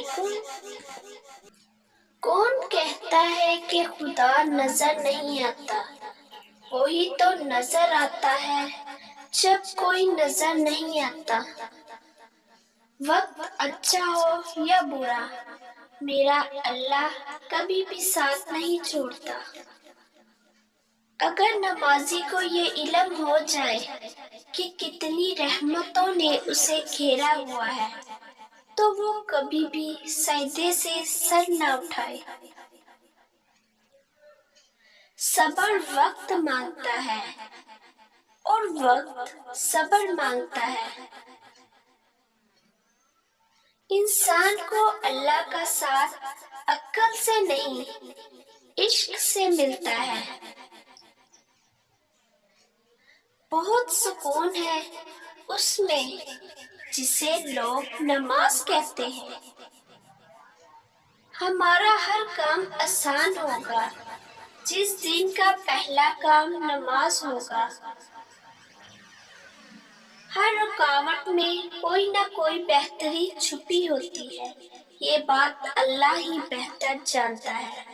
علیکم۔ کون کہتا ہے کہ خدا نظر نہیں آتا؟ وہی تو نظر آتا ہے جب کوئی نظر نہیں آتا۔ وقت اچھا ہو یا برا، میرا اللہ کبھی بھی ساتھ نہیں چھوڑتا۔ اگر نمازی کو یہ علم ہو جائے کہ کتنی رحمتوں نے اسے گھیرا ہوا ہے تو وہ کبھی بھی سجدے سے سر نہ اٹھائے۔ صبر وقت مانگتا ہے اور وقت صبر مانگتا ہے۔ انسان کو اللہ کا ساتھ عقل سے نہیں، عشق سے ملتا ہے۔ بہت سکون ہے اس میں جسے لوگ نماز کہتے ہیں۔ ہمارا ہر کام آسان ہوگا جس دن کا پہلا کام نماز ہوگا۔ ہر رکاوٹ میں کوئی نہ کوئی بہتری چھپی ہوتی ہے، یہ بات اللہ ہی بہتر جانتا ہے۔